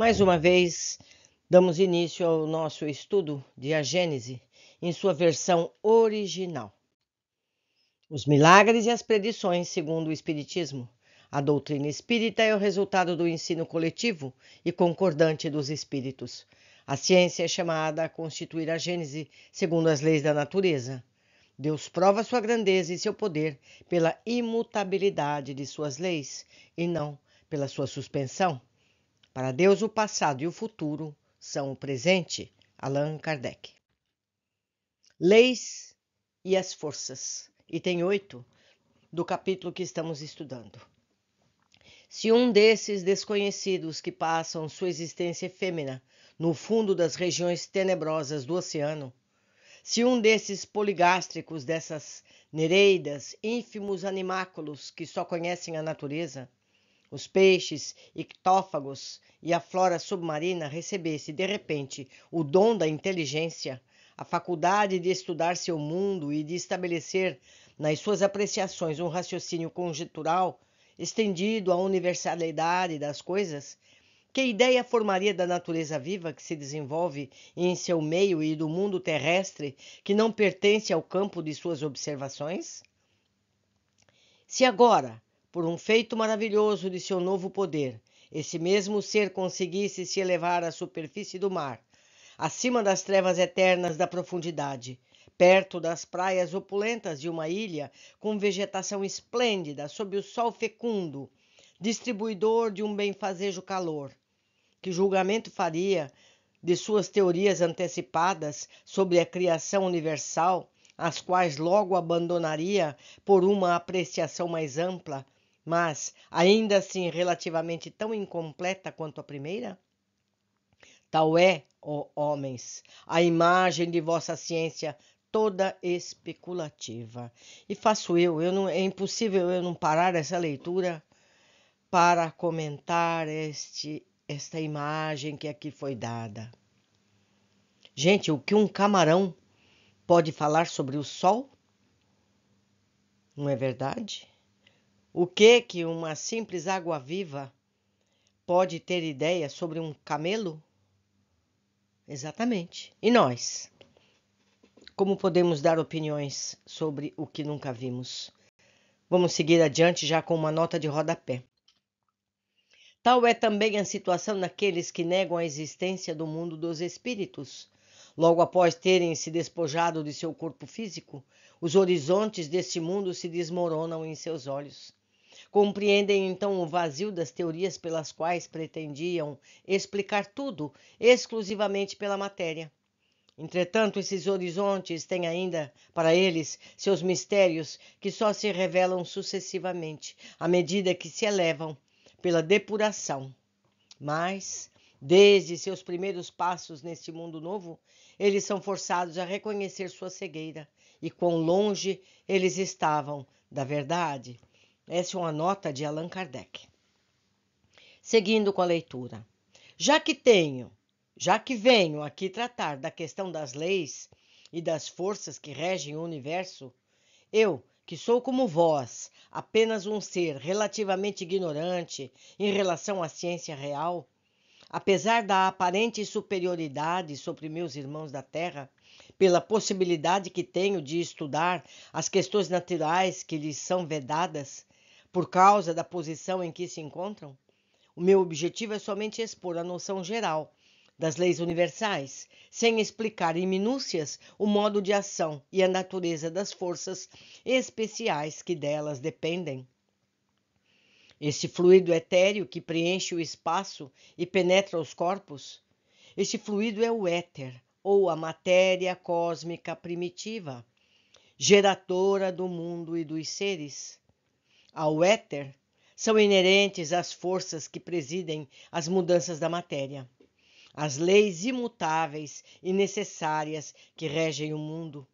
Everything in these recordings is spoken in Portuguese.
Mais uma vez, damos início ao nosso estudo de A Gênese em sua versão original. Os milagres e as predições segundo o Espiritismo. A doutrina espírita é o resultado do ensino coletivo e concordante dos espíritos. A ciência é chamada a constituir a Gênese segundo as leis da natureza. Deus prova sua grandeza e seu poder pela imutabilidade de suas leis e não pela sua suspensão. Para Deus, o passado e o futuro são o presente. Allan Kardec. Leis e as forças. Item 8 do capítulo que estamos estudando. Se um desses desconhecidos que passam sua existência efêmera no fundo das regiões tenebrosas do oceano, se um desses poligástricos, dessas nereidas, ínfimos animáculos que só conhecem a natureza, os peixes, ictófagos e a flora submarina recebesse, de repente, o dom da inteligência, a faculdade de estudar seu mundo e de estabelecer nas suas apreciações um raciocínio conjectural estendido à universalidade das coisas, que ideia formaria da natureza viva que se desenvolve em seu meio e do mundo terrestre que não pertence ao campo de suas observações? Se agora, por um feito maravilhoso de seu novo poder, esse mesmo ser conseguisse se elevar à superfície do mar, acima das trevas eternas da profundidade, perto das praias opulentas de uma ilha com vegetação esplêndida, sob o sol fecundo, distribuidor de um benfazejo calor, que julgamento faria de suas teorias antecipadas sobre a criação universal, as quais logo abandonaria por uma apreciação mais ampla, mas ainda assim relativamente tão incompleta quanto a primeira? Tal é, ó homens, a imagem de vossa ciência toda especulativa. E faço é impossível eu não parar essa leitura para comentar esta imagem que aqui foi dada. Gente, o que um camarão pode falar sobre o sol? Não é verdade? O que uma simples água-viva pode ter ideia sobre um camelo? Exatamente. E nós? Como podemos dar opiniões sobre o que nunca vimos? Vamos seguir adiante já com uma nota de rodapé. Tal é também a situação daqueles que negam a existência do mundo dos espíritos. Logo após terem se despojado de seu corpo físico, os horizontes deste mundo se desmoronam em seus olhos. Compreendem então o vazio das teorias pelas quais pretendiam explicar tudo exclusivamente pela matéria. Entretanto, esses horizontes têm ainda, para eles, seus mistérios que só se revelam sucessivamente, à medida que se elevam pela depuração. Mas, desde seus primeiros passos neste mundo novo, eles são forçados a reconhecer sua cegueira e quão longe eles estavam da verdade. Essa é uma nota de Allan Kardec. Seguindo com a leitura. Já que venho aqui tratar da questão das leis e das forças que regem o universo, eu, que sou como vós, apenas um ser relativamente ignorante em relação à ciência real, apesar da aparente superioridade sobre meus irmãos da Terra, pela possibilidade que tenho de estudar as questões naturais que lhes são vedadas, por causa da posição em que se encontram, o meu objetivo é somente expor a noção geral das leis universais, sem explicar em minúcias o modo de ação e a natureza das forças especiais que delas dependem. Este fluido etéreo que preenche o espaço e penetra os corpos, este fluido é o éter, ou a matéria cósmica primitiva, geradora do mundo e dos seres. Ao éter são inerentes as forças que presidem as mudanças da matéria, as leis imutáveis e necessárias que regem o mundo.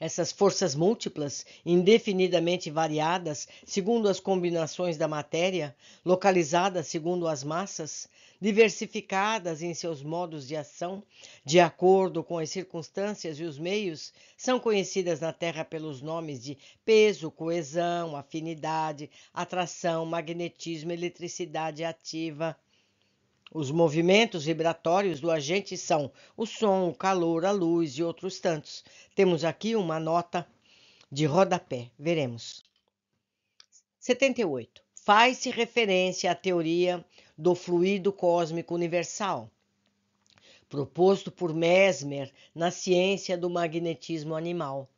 Essas forças múltiplas, indefinidamente variadas segundo as combinações da matéria, localizadas segundo as massas, diversificadas em seus modos de ação, de acordo com as circunstâncias e os meios, são conhecidas na Terra pelos nomes de peso, coesão, afinidade, atração, magnetismo, eletricidade ativa, Os movimentos vibratórios do agente são o som, o calor, a luz e outros tantos. Temos aqui uma nota de rodapé. Veremos. 78. Faz-se referência à teoria do fluido cósmico universal, proposto por Mesmer na ciência do magnetismo animal,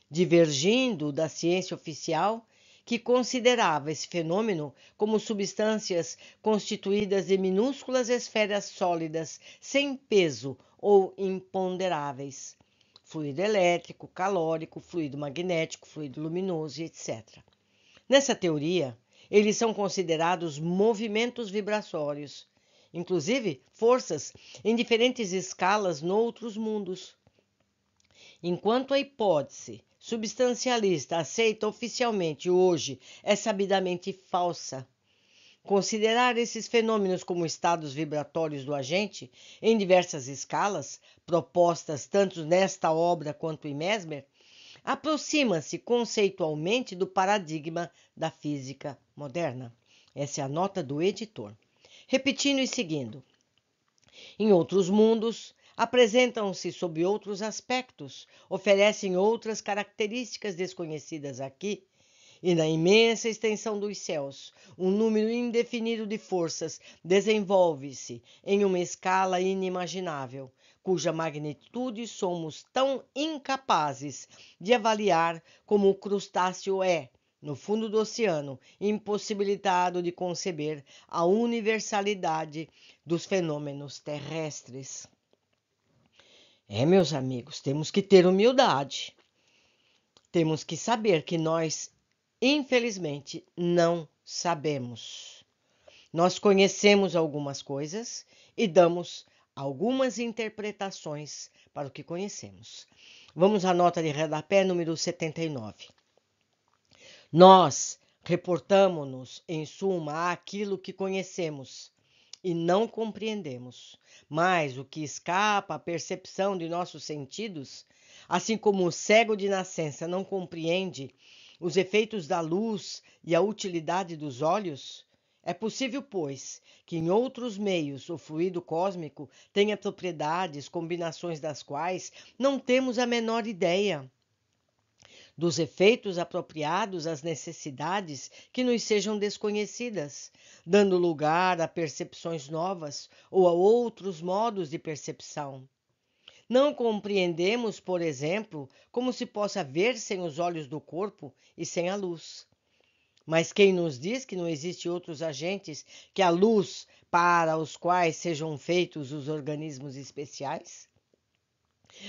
divergindo da ciência oficial, que considerava esse fenômeno como substâncias constituídas de minúsculas esferas sólidas, sem peso ou imponderáveis. Fluido elétrico, calórico, fluido magnético, fluido luminoso, etc. Nessa teoria, eles são considerados movimentos vibratórios, inclusive forças em diferentes escalas noutros mundos. Enquanto a hipótese substancialista aceita oficialmente hoje é sabidamente falsa, considerar esses fenômenos como estados vibratórios do agente em diversas escalas, propostas tanto nesta obra quanto em Mesmer, aproxima-se conceitualmente do paradigma da física moderna. Essa é a nota do editor. Repetindo e seguindo. Em outros mundos, apresentam-se sob outros aspectos, oferecem outras características desconhecidas aqui, e na imensa extensão dos céus, um número indefinido de forças desenvolve-se em uma escala inimaginável, cuja magnitude somos tão incapazes de avaliar como o crustáceo é, no fundo do oceano, impossibilitado de conceber a universalidade dos fenômenos terrestres. Meus amigos, temos que ter humildade. Temos que saber que nós, infelizmente, não sabemos. Nós conhecemos algumas coisas e damos algumas interpretações para o que conhecemos. Vamos à nota de rodapé número 79. Nós reportamo-nos, em suma, àquilo que conhecemos e não compreendemos, mas o que escapa à percepção de nossos sentidos, assim como o cego de nascença não compreende os efeitos da luz e a utilidade dos olhos, é possível, pois, que em outros meios o fluido cósmico tenha propriedades, combinações das quais não temos a menor ideia, dos efeitos apropriados às necessidades que nos sejam desconhecidas, dando lugar a percepções novas ou a outros modos de percepção. Não compreendemos, por exemplo, como se possa ver sem os olhos do corpo e sem a luz. Mas quem nos diz que não existem outros agentes que a luz para os quais sejam feitos os organismos especiais?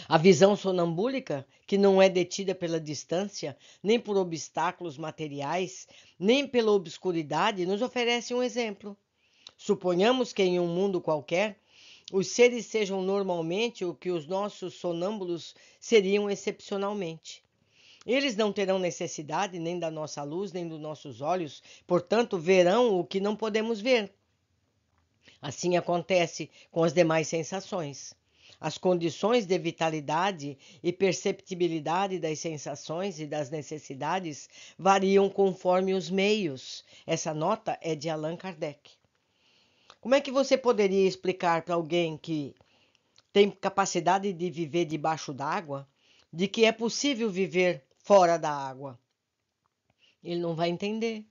A visão sonambúlica, que não é detida pela distância, nem por obstáculos materiais, nem pela obscuridade, nos oferece um exemplo. Suponhamos que em um mundo qualquer, os seres sejam normalmente o que os nossos sonâmbulos seriam excepcionalmente. Eles não terão necessidade nem da nossa luz, nem dos nossos olhos, portanto, verão o que não podemos ver. Assim acontece com as demais sensações. As condições de vitalidade e perceptibilidade das sensações e das necessidades variam conforme os meios. Essa nota é de Allan Kardec. Como é que você poderia explicar para alguém que tem capacidade de viver debaixo d'água, de que é possível viver fora da água? Ele não vai entender,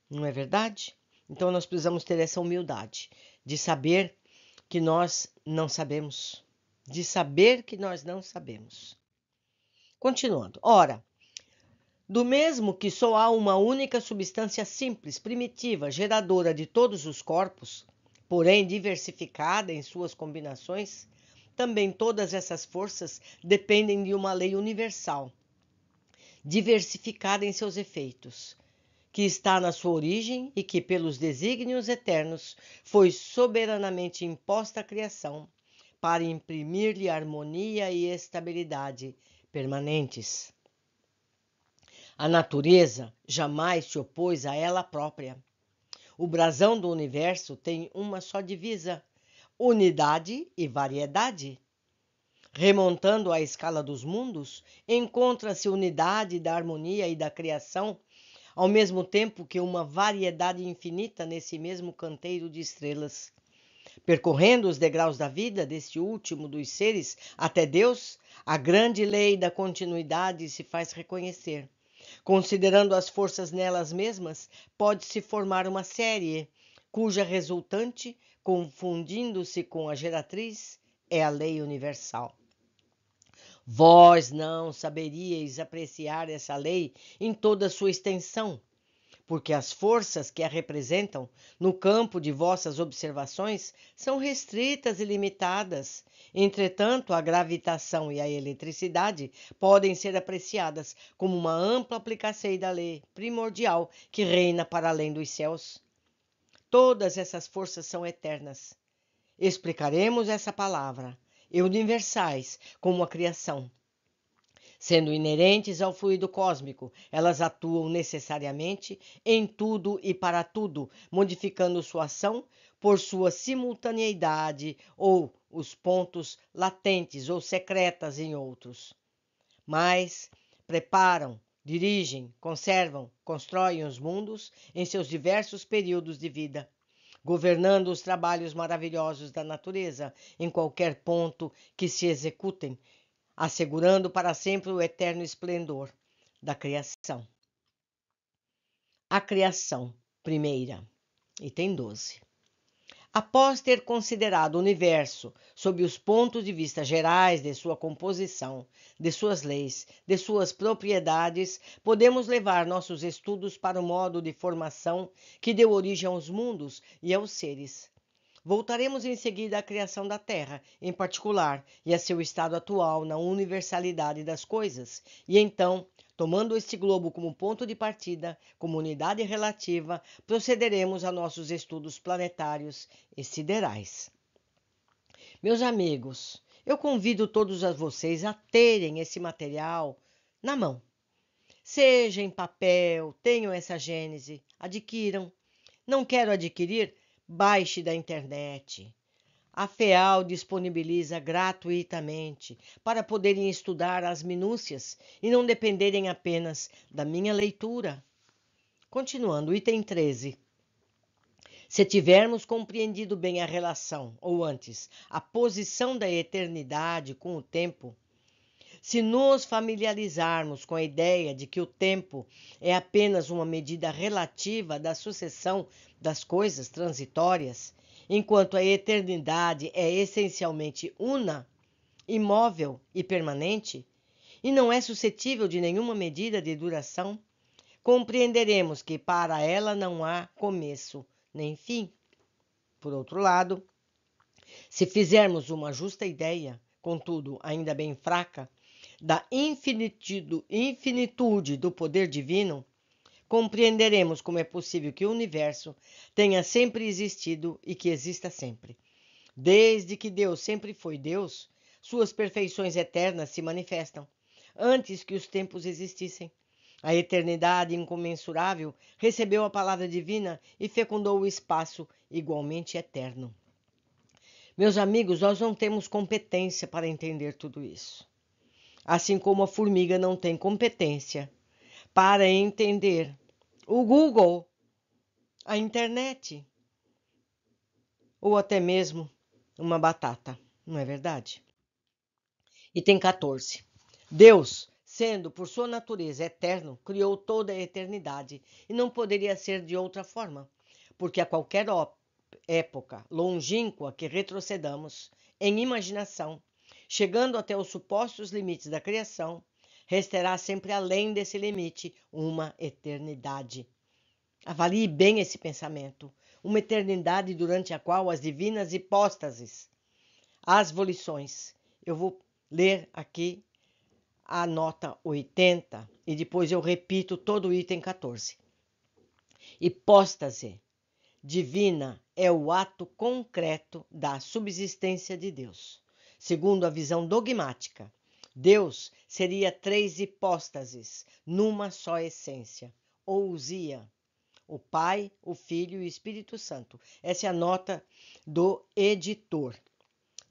não é verdade? Então nós precisamos ter essa humildade de saber que nós não sabemos, de saber que nós não sabemos. Continuando. Ora, do mesmo que só há uma única substância simples, primitiva, geradora de todos os corpos, porém diversificada em suas combinações, também todas essas forças dependem de uma lei universal, diversificada em seus efeitos, que está na sua origem e que, pelos desígnios eternos, foi soberanamente imposta à criação, para imprimir-lhe harmonia e estabilidade permanentes. A natureza jamais se opôs a ela própria. O brasão do universo tem uma só divisa: unidade e variedade. Remontando à escala dos mundos, encontra-se unidade da harmonia e da criação, ao mesmo tempo que uma variedade infinita nesse mesmo canteiro de estrelas. Percorrendo os degraus da vida, deste último dos seres, até Deus, a grande lei da continuidade se faz reconhecer. Considerando as forças nelas mesmas, pode-se formar uma série, cuja resultante, confundindo-se com a geratriz, é a lei universal. Vós não saberíeis apreciar essa lei em toda a sua extensão, porque as forças que a representam no campo de vossas observações são restritas e limitadas. Entretanto, a gravitação e a eletricidade podem ser apreciadas como uma ampla aplicação da lei primordial que reina para além dos céus. Todas essas forças são eternas. Explicaremos essa palavra, e universais, como a criação. Sendo inerentes ao fluido cósmico, elas atuam necessariamente em tudo e para tudo, modificando sua ação por sua simultaneidade ou os pontos latentes ou secretas em outros. Mas preparam, dirigem, conservam, constroem os mundos em seus diversos períodos de vida, governando os trabalhos maravilhosos da natureza em qualquer ponto que se executem, assegurando para sempre o eterno esplendor da criação. A criação primeira, item 12. Após ter considerado o universo sob os pontos de vista gerais de sua composição, de suas leis, de suas propriedades, podemos levar nossos estudos para o modo de formação que deu origem aos mundos e aos seres. Voltaremos em seguida à criação da Terra, em particular, e a seu estado atual na universalidade das coisas, e então, tomando este globo como ponto de partida, como unidade relativa, procederemos a nossos estudos planetários e siderais. Meus amigos, eu convido todos vocês a terem esse material na mão. Seja em papel, tenham essa gênese, adquiram. Não quero adquirir? Baixe da internet. A FEAL disponibiliza gratuitamente para poderem estudar as minúcias e não dependerem apenas da minha leitura. Continuando, item 13. Se tivermos compreendido bem a relação, ou antes, a posição da eternidade com o tempo, se nos familiarizarmos com a ideia de que o tempo é apenas uma medida relativa da sucessão das coisas transitórias, enquanto a eternidade é essencialmente una, imóvel e permanente, e não é suscetível de nenhuma medida de duração, compreenderemos que para ela não há começo nem fim. Por outro lado, se fizermos uma justa ideia, contudo ainda bem fraca, da infinitude do poder divino, compreenderemos como é possível que o universo tenha sempre existido e que exista sempre. Desde que Deus sempre foi Deus, suas perfeições eternas se manifestam, antes que os tempos existissem. A eternidade incomensurável recebeu a palavra divina e fecundou o espaço igualmente eterno. Meus amigos, nós não temos competência para entender tudo isso. Assim como a formiga não tem competência para entender o Google, a internet, ou até mesmo uma batata, não é verdade? Item 14. Deus, sendo por sua natureza eterno, criou toda a eternidade e não poderia ser de outra forma, porque a qualquer época longínqua que retrocedamos em imaginação, chegando até os supostos limites da criação, restará sempre além desse limite uma eternidade. Avalie bem esse pensamento, uma eternidade durante a qual as divinas hipóstases, as volições, eu vou ler aqui a nota 80 e depois eu repito todo o item 14. Hipóstase divina é o ato concreto da subsistência de Deus. Segundo a visão dogmática, Deus seria três hipóstases numa só essência, ousia, o Pai, o Filho e o Espírito Santo. Essa é a nota do editor.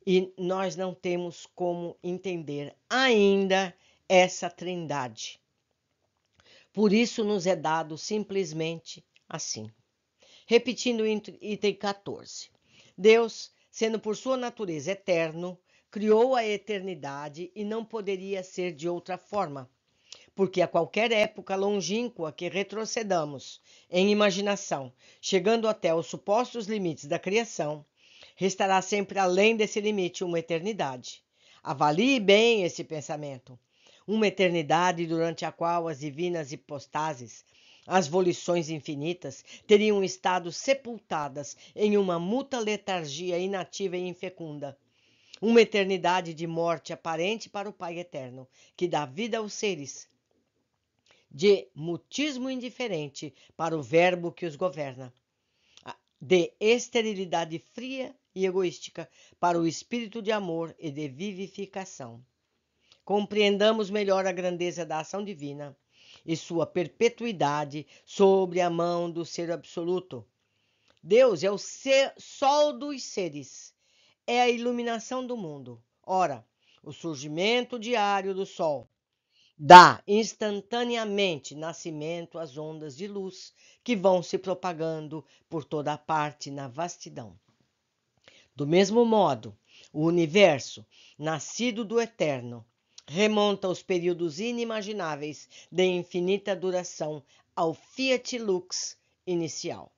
E nós não temos como entender ainda essa trindade. Por isso nos é dado simplesmente assim. Repetindo o item 14. Deus, sendo por sua natureza eterno, criou a eternidade e não poderia ser de outra forma, porque a qualquer época longínqua que retrocedamos em imaginação, chegando até os supostos limites da criação, restará sempre além desse limite uma eternidade. Avalie bem esse pensamento. Uma eternidade durante a qual as divinas hipostases, as volições infinitas, teriam estado sepultadas em uma mútua letargia inativa e infecunda. Uma eternidade de morte aparente para o Pai Eterno, que dá vida aos seres, de mutismo indiferente para o Verbo que os governa, de esterilidade fria e egoística para o espírito de amor e de vivificação. Compreendamos melhor a grandeza da ação divina e sua perpetuidade sobre a mão do Ser Absoluto. Deus é o sol dos seres, é a iluminação do mundo. Ora, o surgimento diário do sol dá instantaneamente nascimento às ondas de luz que vão se propagando por toda a parte na vastidão. Do mesmo modo, o universo, nascido do eterno, remonta aos períodos inimagináveis de infinita duração ao Fiat Lux inicial.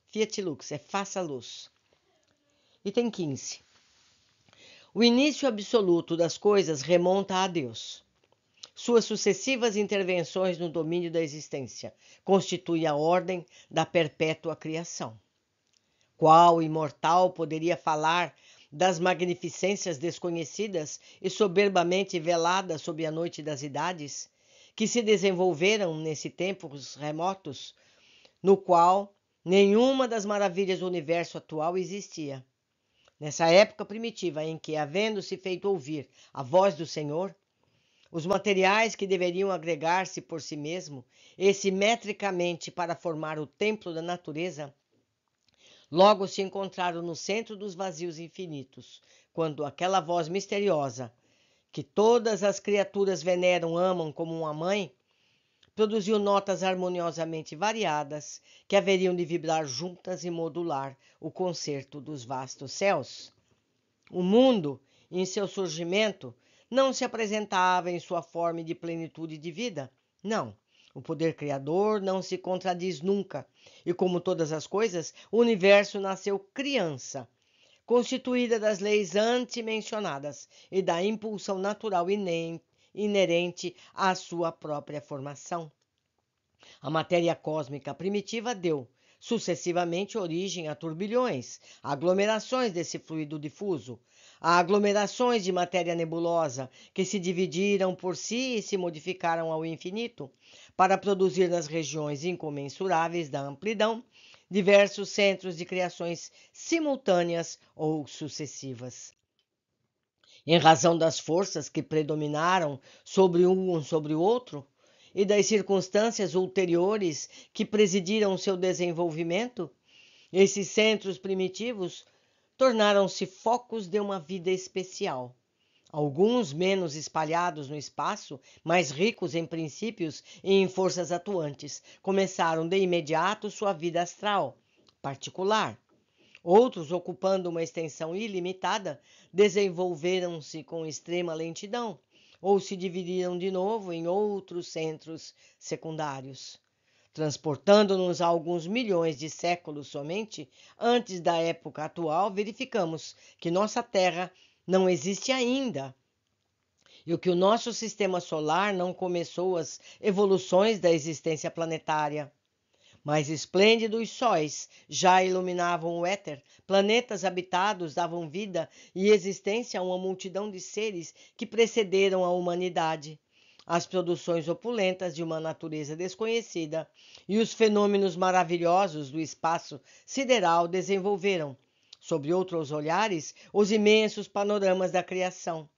Fiat Lux é faça luz. Item 15. O início absoluto das coisas remonta a Deus. Suas sucessivas intervenções no domínio da existência constituem a ordem da perpétua criação. Qual imortal poderia falar das magnificências desconhecidas e soberbamente veladas sob a noite das idades, que se desenvolveram nesse tempos remotos, no qual nenhuma das maravilhas do universo atual existia? Nessa época primitiva em que, havendo-se feito ouvir a voz do Senhor, os materiais que deveriam agregar-se por si mesmo e simetricamente para formar o templo da natureza, logo se encontraram no centro dos vazios infinitos, quando aquela voz misteriosa, que todas as criaturas veneram, amam como uma mãe, produziu notas harmoniosamente variadas que haveriam de vibrar juntas e modular o concerto dos vastos céus. O mundo, em seu surgimento, não se apresentava em sua forma de plenitude de vida. Não, o poder criador não se contradiz nunca, e como todas as coisas, o universo nasceu criança, constituída das leis antemencionadas e da impulsão natural inerente à sua própria formação. A matéria cósmica primitiva deu, sucessivamente, origem a turbilhões, a aglomerações desse fluido difuso, a aglomerações de matéria nebulosa, que se dividiram por si e se modificaram ao infinito, para produzir nas regiões incomensuráveis da amplidão diversos centros de criações simultâneas ou sucessivas. Em razão das forças que predominaram sobre um sobre o outro, e das circunstâncias ulteriores que presidiram seu desenvolvimento, esses centros primitivos tornaram-se focos de uma vida especial. Alguns menos espalhados no espaço, mais ricos em princípios e em forças atuantes, começaram de imediato sua vida astral, particular. Outros, ocupando uma extensão ilimitada, desenvolveram-se com extrema lentidão, ou se dividiram de novo em outros centros secundários. Transportando-nos a alguns milhões de séculos somente antes da época atual, verificamos que nossa Terra não existe ainda e que o nosso sistema solar não começou as evoluções da existência planetária. Mais esplêndidos sóis já iluminavam o éter, planetas habitados davam vida e existência a uma multidão de seres que precederam a humanidade. As produções opulentas de uma natureza desconhecida e os fenômenos maravilhosos do espaço sideral desenvolveram, sob outros olhares, os imensos panoramas da criação.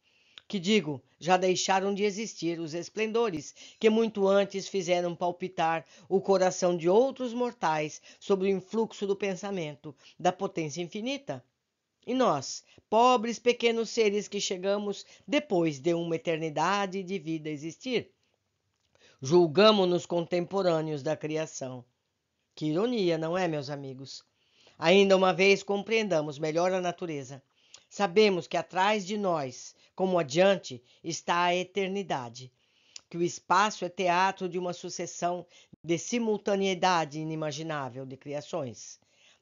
Que digo, já deixaram de existir os esplendores que muito antes fizeram palpitar o coração de outros mortais sob o influxo do pensamento, da potência infinita. E nós, pobres pequenos seres que chegamos depois de uma eternidade de vida existir, julgamo-nos contemporâneos da criação. Que ironia, não é, meus amigos? Ainda uma vez compreendamos melhor a natureza. Sabemos que atrás de nós, como adiante, está a eternidade, que o espaço é teatro de uma sucessão de simultaneidade inimaginável de criações,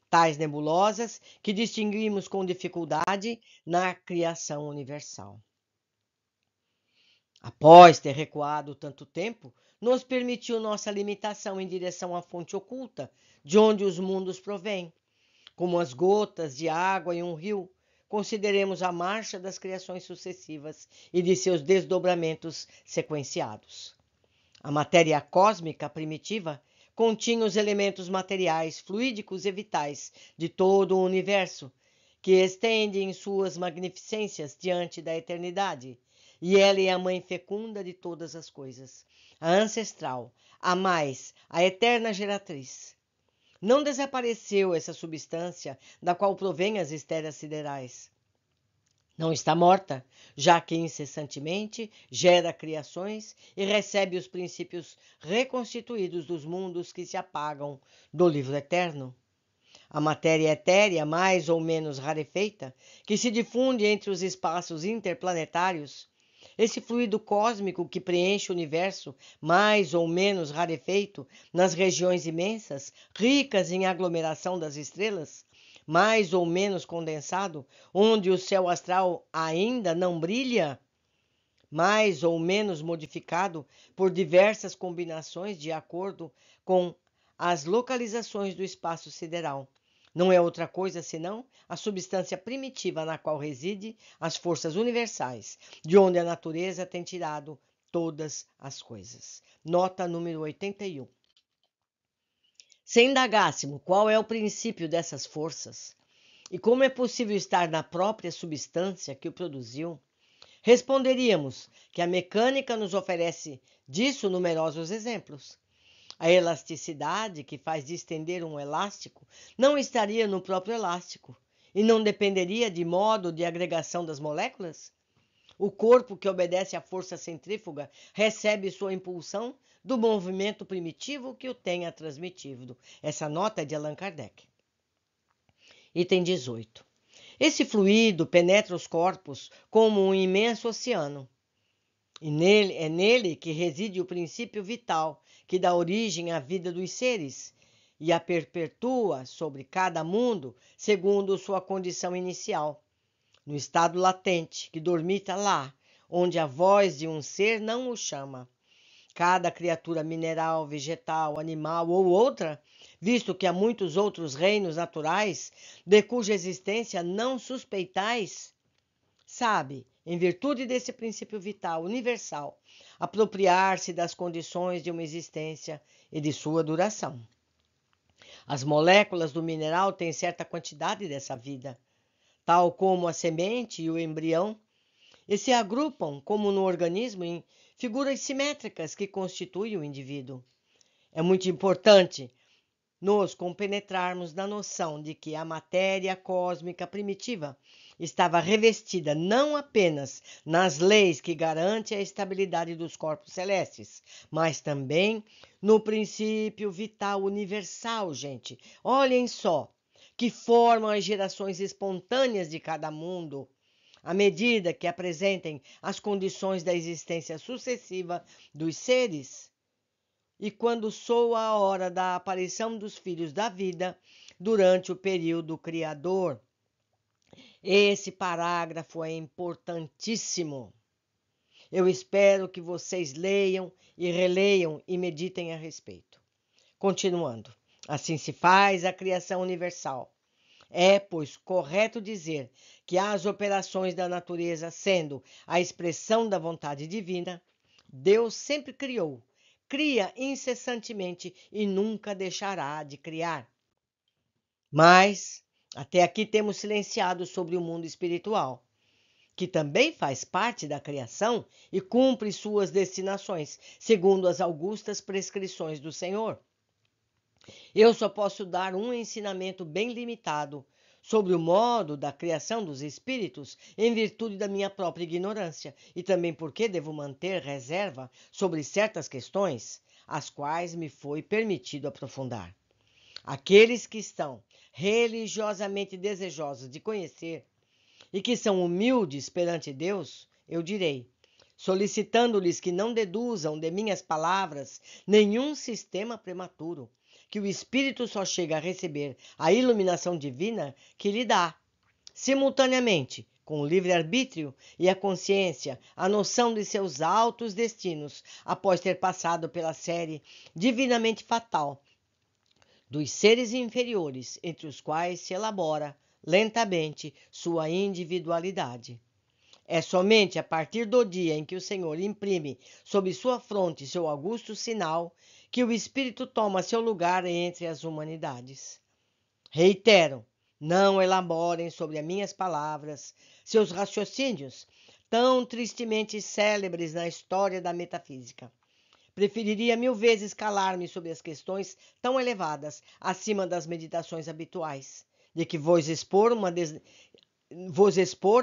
tais nebulosas que distinguimos com dificuldade na criação universal. Após ter recuado tanto tempo, nos permitiu nossa limitação em direção à fonte oculta, de onde os mundos provêm. Como as gotas de água em um rio, consideremos a marcha das criações sucessivas e de seus desdobramentos sequenciados. A matéria cósmica primitiva continha os elementos materiais, fluídicos e vitais de todo o universo, que estende em suas magnificências diante da eternidade. E ela é a mãe fecunda de todas as coisas, a ancestral, a mais, a eterna geratriz. Não desapareceu essa substância da qual provém as esferas siderais. Não está morta, já que incessantemente gera criações e recebe os princípios reconstituídos dos mundos que se apagam do livro eterno. A matéria etérea, mais ou menos rarefeita, que se difunde entre os espaços interplanetários, esse fluido cósmico que preenche o universo, mais ou menos rarefeito, nas regiões imensas, ricas em aglomeração das estrelas, mais ou menos condensado, onde o céu astral ainda não brilha, mais ou menos modificado por diversas combinações de acordo com as localizações do espaço sideral. Não é outra coisa senão a substância primitiva na qual reside as forças universais, de onde a natureza tem tirado todas as coisas. Nota número 81. Se indagássemos qual é o princípio dessas forças e como é possível estar na própria substância que o produziu, responderíamos que a mecânica nos oferece disso numerosos exemplos. A elasticidade que faz distender um elástico não estaria no próprio elástico e não dependeria de modo de agregação das moléculas? O corpo que obedece à força centrífuga recebe sua impulsão do movimento primitivo que o tenha transmitido. Essa nota é de Allan Kardec. Item 18. Esse fluido penetra os corpos como um imenso oceano. E é nele que reside o princípio vital que dá origem à vida dos seres e a perpetua sobre cada mundo segundo sua condição inicial, no estado latente que dormita lá, onde a voz de um ser não o chama. Cada criatura mineral, vegetal, animal ou outra, visto que há muitos outros reinos naturais de cuja existência não suspeitais, sabe, em virtude desse princípio vital universal, apropriar-se das condições de uma existência e de sua duração. As moléculas do mineral têm certa quantidade dessa vida, tal como a semente e o embrião, e se agrupam, como no organismo, em figuras simétricas que constituem o indivíduo. É muito importante nos compenetrarmos na noção de que a matéria cósmica primitiva estava revestida não apenas nas leis que garantem a estabilidade dos corpos celestes, mas também no princípio vital universal, gente. Olhem só, que formam as gerações espontâneas de cada mundo, à medida que apresentem as condições da existência sucessiva dos seres. E quando soa a hora da aparição dos filhos da vida, durante o período criador. Esse parágrafo é importantíssimo. Eu espero que vocês leiam e releiam e meditem a respeito. Continuando. Assim se faz a criação universal. É, pois, correto dizer que as operações da natureza, sendo a expressão da vontade divina, Deus sempre criou, cria incessantemente e nunca deixará de criar. Mas, até aqui temos silenciado sobre o mundo espiritual, que também faz parte da criação e cumpre suas destinações, segundo as augustas prescrições do Senhor. Eu só posso dar um ensinamento bem limitado sobre o modo da criação dos espíritos, em virtude da minha própria ignorância, e também porque devo manter reserva sobre certas questões, as quais me foi permitido aprofundar. Aqueles que estão religiosamente desejosos de conhecer e que são humildes perante Deus, eu direi, solicitando-lhes que não deduzam de minhas palavras nenhum sistema prematuro, que o Espírito só chega a receber a iluminação divina que lhe dá, simultaneamente, com o livre-arbítrio e a consciência, a noção de seus altos destinos, após ter passado pela série divinamente fatal dos seres inferiores, entre os quais se elabora, lentamente, sua individualidade. É somente a partir do dia em que o Senhor imprime sobre sua fronte seu augusto sinal que o Espírito toma seu lugar entre as humanidades. Reitero, não elaborem sobre as minhas palavras seus raciocínios, tão tristemente célebres na história da metafísica. Preferiria 1000 vezes calar-me sobre as questões tão elevadas acima das meditações habituais, de que vos expor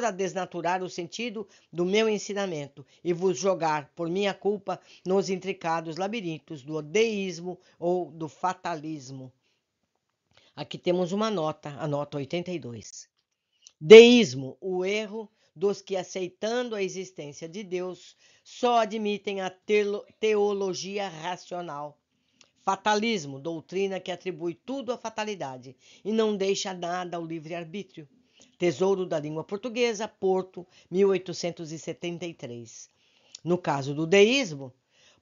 a desnaturar o sentido do meu ensinamento e vos jogar, por minha culpa, nos intricados labirintos do deísmo ou do fatalismo. Aqui temos uma nota, a nota 82. Deísmo, o erro dos que, aceitando a existência de Deus, só admitem a teologia racional. Fatalismo, doutrina que atribui tudo à fatalidade e não deixa nada ao livre-arbítrio. Tesouro da Língua Portuguesa, Porto, 1873. No caso do deísmo,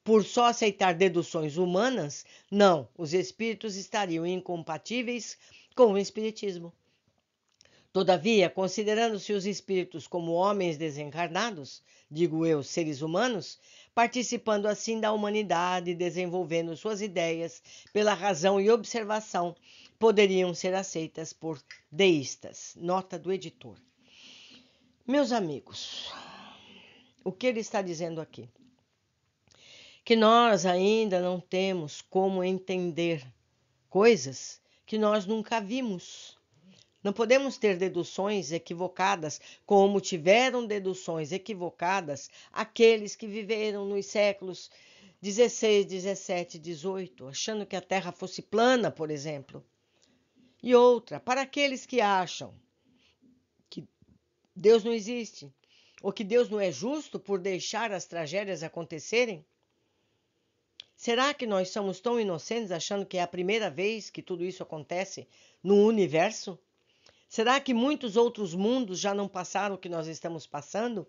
por só aceitar deduções humanas, não, os espíritos estariam incompatíveis com o espiritismo. Todavia, considerando-se os espíritos como homens desencarnados, digo eu, seres humanos, participando assim da humanidade e desenvolvendo suas ideias pela razão e observação, poderiam ser aceitas por deístas. Nota do editor. Meus amigos, o que ele está dizendo aqui? Que nós ainda não temos como entender coisas que nós nunca vimos. Não podemos ter deduções equivocadas, como tiveram deduções equivocadas aqueles que viveram nos séculos 16, 17, 18, achando que a Terra fosse plana, por exemplo. E outra, para aqueles que acham que Deus não existe, ou que Deus não é justo por deixar as tragédias acontecerem, será que nós somos tão inocentes achando que é a primeira vez que tudo isso acontece no universo? Será que muitos outros mundos já não passaram o que nós estamos passando?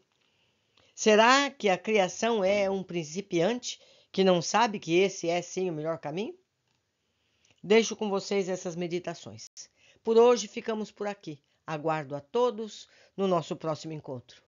Será que a criação é um principiante que não sabe que esse é sim o melhor caminho? Deixo com vocês essas meditações. Por hoje ficamos por aqui. Aguardo a todos no nosso próximo encontro.